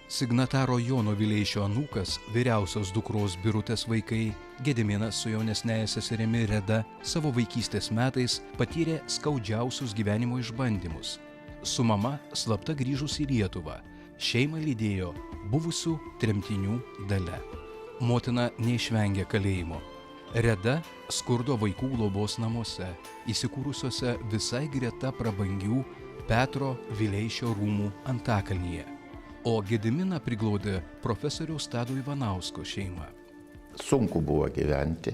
Signataro Jono Vileišio anūkas, vyriausios dukros Birutės vaikai, Gediminas su jaunesnėja seserimi Reda savo vaikystės metais patyrė skaudžiausius gyvenimo išbandymus. Su mama slapta grįžus į Lietuvą, šeimą lydėjo buvusių tremtinių Dalia. Motina neišvengė kalėjimo. Reda skurdo vaikų globos namuose, įsikūrusiuose visai greta prabangių Petro Vileišio rūmų Antakalnyje. O Gediminą priglaudė profesoriaus Tado Ivanausko šeima. Sunku buvo gyventi.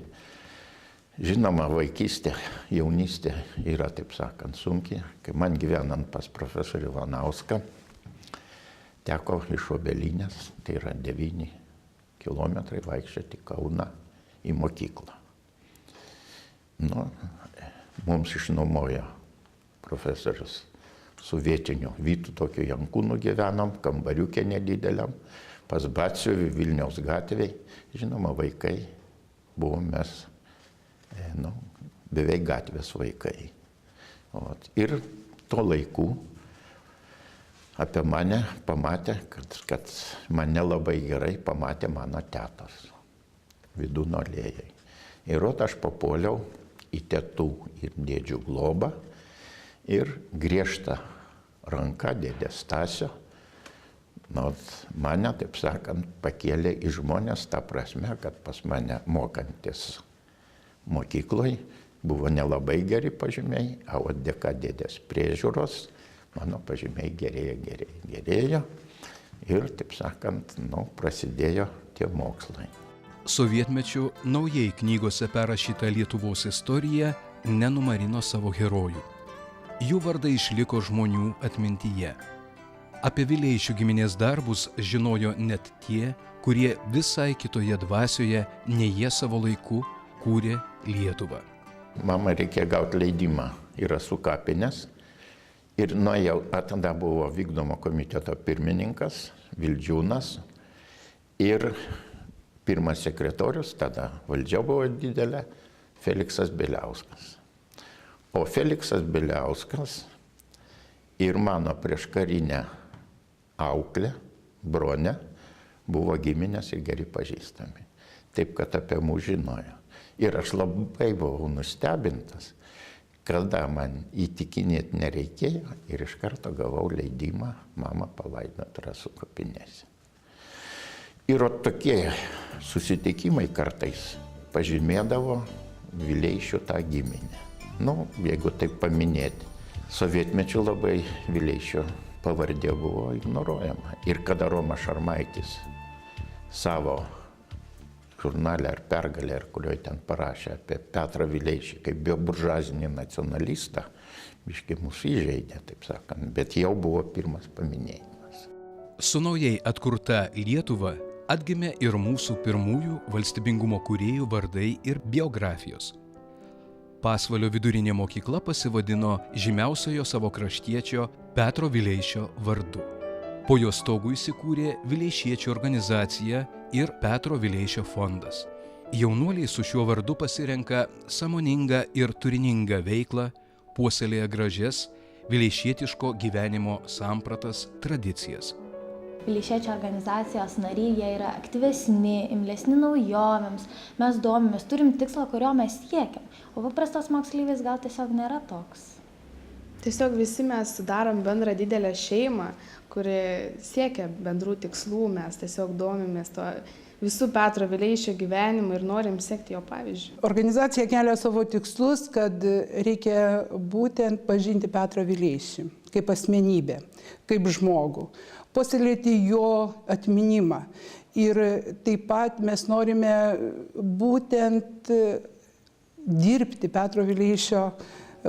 Žinoma, vaikystė, jaunystė yra, taip sakant, sunki. Kai man gyvenant pas profesorių Ivanauską, teko iš Obelinės, tai yra 9 kilometrai, vaikščioti į Kauną į mokyklą. Mums išnuomojo profesorius su vietiniu Vytu tokiu Jankūnu gyvenom, kambariukė nedideliam, pas Batsiuvį Vilniaus gatvėj. Žinoma, vaikai buvom mes, beveik gatvės vaikai. Ir to laikų apie mane pamatė, kad mane labai gerai pamatė mano tetos Vidūno alėjai. Ir aš papuoliau į tetų ir dėdžių globą ir griežta ranka dėdės Stasio, mane, taip sakant, pakėlė į žmonės, ta prasme, kad pas mane mokantis mokykloj buvo nelabai geri pažymiai, o dėka dėdės priežiūros mano pažymiai gerėjo ir, taip sakant, prasidėjo tie mokslai. Sovietmečiu naujai knygose perrašyta Lietuvos istorija nenumarino savo herojų. Jų vardai išliko žmonių atmintyje. Apie Vileišių giminės darbus žinojo net tie, kurie visai kitoje dvasioje, nei jie savo laiku kūrė Lietuvą. Mama reikėjo gauti leidimą į Rasų kapines ir nuėjau, tada buvo vykdomo komiteto pirmininkas Vildžiūnas ir pirmas sekretorius, tada valdžia buvo didelė, Feliksas Bieliauskas. O Feliksas Bieliauskas ir mano prieškarinė auklė, Bronė, buvo giminės ir geri pažįstami. Taip, kad apie mus žinojo. Ir aš labai buvau nustebintas, kada man įtikinėti nereikėjo ir iš karto gavau leidimą mamą palaidoti Rasų kapinėse. Ir tokie susitikimai kartais pažymėdavo Vileišių tą giminę. Jeigu taip paminėti, sovietmečiu labai Vileišio pavardė buvo ignoruojama. Ir kada Romas Šarmaitis savo žurnale ar Pergalė, ar kurioje ten parašė apie Petrą Vileišį kaip bioburžuazinį nacionalistą, biškį mūsų įžeidė, taip sakant, bet jau buvo pirmas paminėjimas. Su naujai atkurta Lietuva atgimė ir mūsų pirmųjų valstybingumo kūrėjų vardai ir biografijos. Pasvalio vidurinė mokykla pasivadino žymiausiojo savo kraštiečio Petro Vileišio vardu. Po jo stogu įsikūrė Vileišiečių organizacija ir Petro Vileišio fondas. Jaunuoliai su šiuo vardu pasirenka sąmoningą ir turiningą veiklą, puoselėja gražias vileišietiško gyvenimo sampratas, tradicijas. Vileišiečių organizacijos nariai, jie yra aktyvesni, imlesni naujovėms, mes domimės, turim tikslą, kurio mes siekiam, o paprastas moksleivis gal tiesiog nėra toks. Tiesiog visi mes sudarom bendrą didelę šeimą, kuri siekia bendrų tikslų, mes tiesiog domimės to visų Petro Vileišio gyvenimu ir norim sekti jo pavyzdžiu. Organizacija kelia savo tikslus, kad reikia būtent pažinti Petrą Vileišį kaip asmenybę, kaip žmogų, puoselėti jo atminimą. Ir taip pat mes norime būtent dirbti Petro Vileišio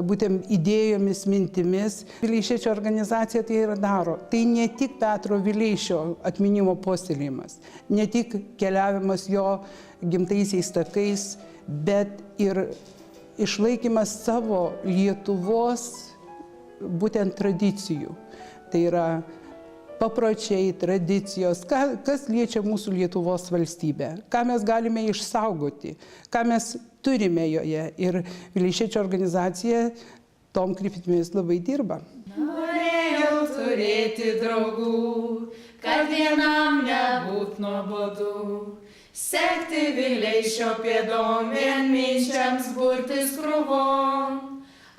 būtent idėjomis, mintimis. Vileišiečių organizacija tai ir daro. Tai ne tik Petro Vileišio atminimo puoselėjimas, ne tik keliavimas jo gimtaisiais takais, bet ir išlaikymas savo Lietuvos būtent tradicijų. Tai yra papročiai, tradicijos, kas liečia mūsų Lietuvos valstybę, ką mes galime išsaugoti, ką mes turime joje. Ir Vileišiečių organizacija tom kryptimis labai dirba. Norėjau turėti draugų, kad vienam nebūt nuobodu. Sekti Vileišio pėdom, vien minčiams burtis krūvom.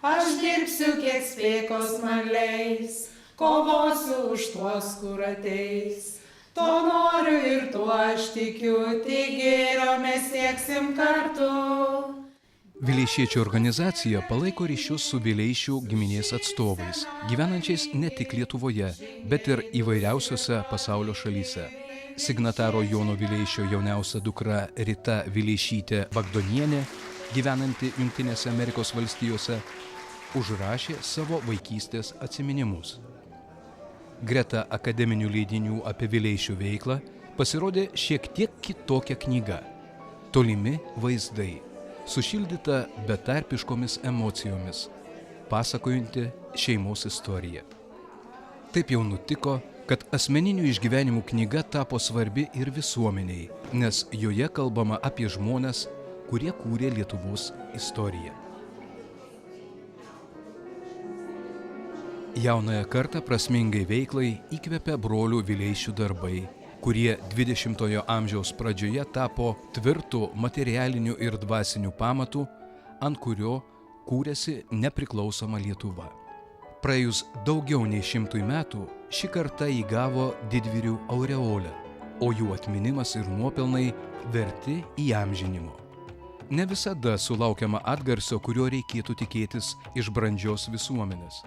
Aš dirbsiu, kiek spėkos man leis, kovosiu už tuos, kur ateis. To noriu ir tuo aš tikiu, tik gėrio mes sieksim kartu. Vileišiečių organizacija palaiko ryšius su Vileišių giminės atstovais, gyvenančiais ne tik Lietuvoje, bet ir įvairiausiose pasaulio šalyse. Signataro Jono Vileišio jauniausia dukra Rita Vileišytė Bagdonienė, gyvenanti Jungtinėse Amerikos valstijose, užrašė savo vaikystės atsiminimus. Greta akademinių leidinių apie Vileišių veiklą pasirodė šiek tiek kitokia knyga Tolimi vaizdai, sušildyta betarpiškomis emocijomis, pasakojanti šeimos istoriją. Taip jau nutiko, kad asmeninių išgyvenimų knyga tapo svarbi ir visuomeniai, nes joje kalbama apie žmones, kurie kūrė Lietuvos istoriją. Jaunąją kartą prasmingai veiklai įkvepia brolių Vileišių darbai, kurie 20-ojo amžiaus pradžioje tapo tvirtų materialinių ir dvasinių pamatų, ant kurio kūrėsi nepriklausoma Lietuva. Praėjus daugiau nei 100 metų, ši karta įgavo didvyrių aureolę, o jų atminimas ir nuopelnai verti įamžinimo. Ne visada sulaukiama atgarsio, kurio reikėtų tikėtis iš brandžios visuomenės.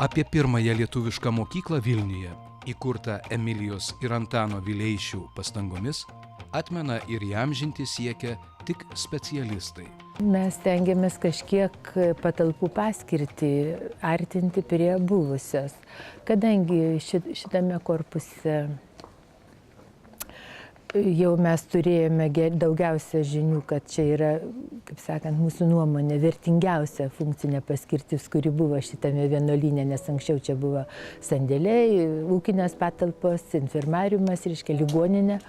Apie pirmąją lietuvišką mokyklą Vilniuje, įkurtą Emilijos ir Antano Vileišių pastangomis, atmena ir įamžinti siekia tik specialistai. Mes stengiamės kažkiek patalpų paskirtį artinti prie buvusios, kadangi šitame korpuse jau mes turėjome daugiausia žinių, kad čia yra, kaip sakant, mūsų nuomonė, vertingiausia funkcinė paskirtis, kuri buvo šitame vienuolyne, nes anksčiau čia buvo sandėliai, ūkinės patalpos, infirmariumas, reiškia ligoninė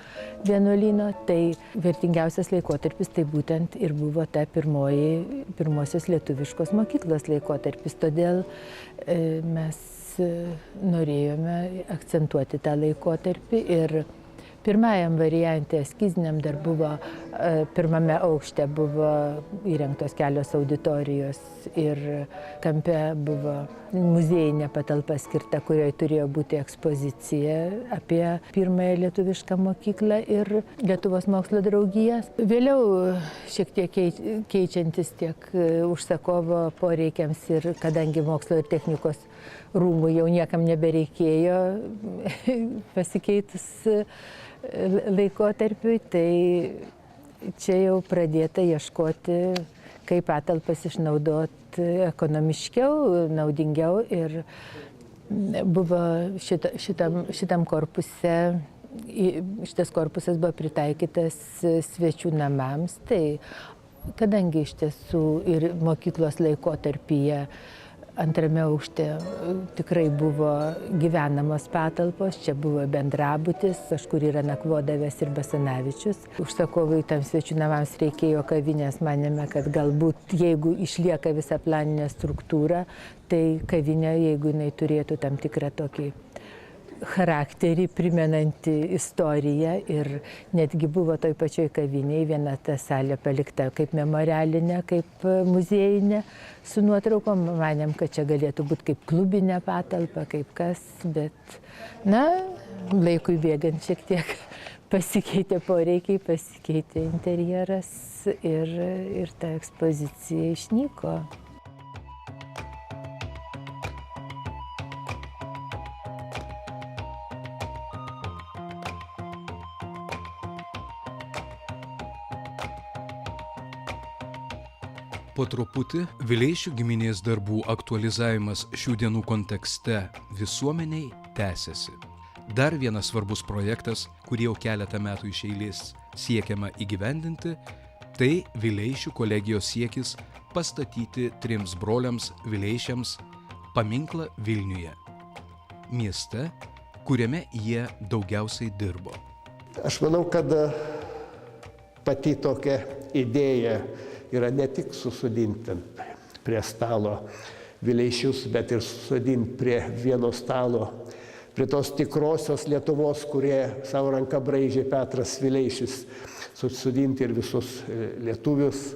vienuolyno. Tai vertingiausias laikotarpis tai būtent ir buvo ta pirmosios lietuviškos mokyklos laikotarpis. Todėl mes norėjome akcentuoti tą laikotarpį ir pirmajam variante, eskiziniam, dar buvo, pirmame aukšte buvo įrengtos kelios auditorijos ir kampe buvo muziejinė patalpa skirta, kurioje turėjo būti ekspozicija apie pirmąją lietuvišką mokyklą ir Lietuvos mokslo draugijas. Vėliau šiek tiek keičiantis tiek užsakovo poreikiams ir kadangi mokslo ir technikos rūmų jau niekam nebereikėjo pasikeitus laikotarpiui, tai čia jau pradėta ieškoti, kaip patalpas išnaudoti ekonomiškiau, naudingiau ir buvo šitam korpuse, šitas korpusas buvo pritaikytas svečių namams, tai kadangi iš tiesų ir mokyklos laikotarpyje antrame aukšte tikrai buvo gyvenamos patalpos, čia buvo bendrabutis, kažkur yra nakvodavęs ir Basanavičius. Užsakovui tam svečių namams reikėjo kavinės, manėme, kad galbūt jeigu išlieka visa planinė struktūra, tai kavinė, jeigu jinai turėtų tam tikrą tokį charakterį primenantį istoriją ir netgi buvo toj pačioj kavinėje viena ta salė palikta kaip memorialinė, kaip muziejinė su nuotraukom. Manėm, kad čia galėtų būti kaip klubinė patalpa, kaip kas, bet, laikui bėgant šiek tiek pasikeitė poreikiai, pasikeitė interjeras ir ta ekspozicija išnyko. Po truputį Vileišių giminės darbų aktualizavimas šių dienų kontekste visuomeniai tęsiasi. Dar vienas svarbus projektas, kurį jau keletą metų iš eilės siekiama įgyvendinti, tai Vileišių kolegijos siekis pastatyti 3 broliams Vileišiams paminklą Vilniuje, mieste, kuriame jie daugiausiai dirbo. Aš manau, kad pati tokia idėja yra ne tik susodinti prie stalo Vileišius, bet ir susodinti prie vieno stalo, prie tos tikrosios Lietuvos, kurie savo ranką braižė Petras Vileišis, susodinti ir visus lietuvius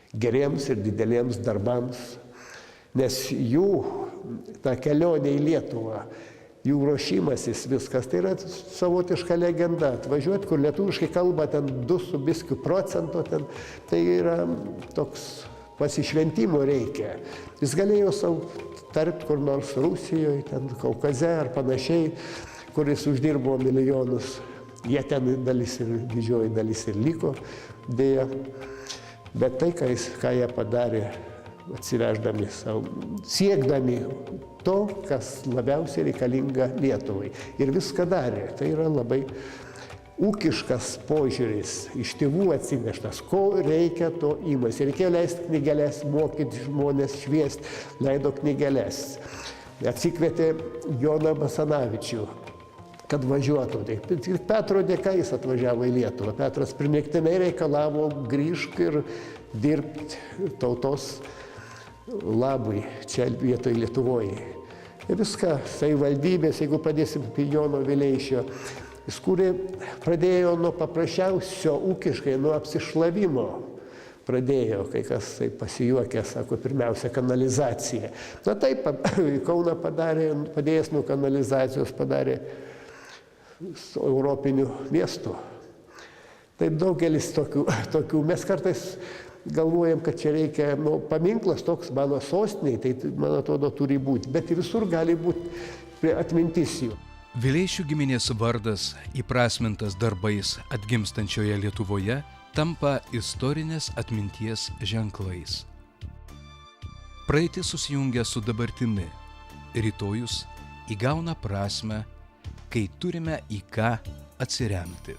geriems ir dideliems darbams, nes jų ta kelionė į Lietuvą, jų ruošimasis, viskas, tai yra savotiška legenda. Atvažiuoti, kur lietuviškai kalba ten 2% ten, tai yra toks pasišventimo reikia. Jis galėjo savo tarp kur nors Rusijoje, ten Kaukaze ar panašiai, kuris uždirbo milijonus. Jie ten dalis ir didžioji dalis ir liko, dėja. Bet tai, ką jie padarė, atsiveždami savo, siekdami to, kas labiausiai reikalinga Lietuvai. Ir viską darė. Tai yra labai ūkiškas požiūris, iš tėvų atsineštas, ko reikia, to imasi. Reikėjo leisti knygelės, mokyti žmonės, šviesti, leido knygelės. Atsikvietė Joną Basanavičių, kad važiuotų. Ir Petro dėka jis atvažiavo į Lietuvą. Petras primygtinai reikalavo grįžk ir dirbti tautos labui čia vietoj Lietuvoje. Ir viską, savivaldybės, jeigu padėsim apie Jono Vileišio, jis pradėjo nuo paprasčiausio ūkiškai, nuo apsišlavimo. Pradėjo, kai kas tai pasijuokė, sako, pirmiausia, kanalizacija. Na taip, Kauną padarė, padėjęs nuo kanalizacijos, padarė europinių miestų. Taip daugelis tokių. Mes kartais galvojam, kad čia reikia, paminklas toks mano sostiniai, tai man atrodo turi būti, bet visur gali būti atmintis jų. Vileišių giminės vardas, įprasmintas darbais atgimstančioje Lietuvoje, tampa istorinės atminties ženklais. Praeitis susijungia su dabartimi, rytojus įgauna prasmę, kai turime į ką atsiremti.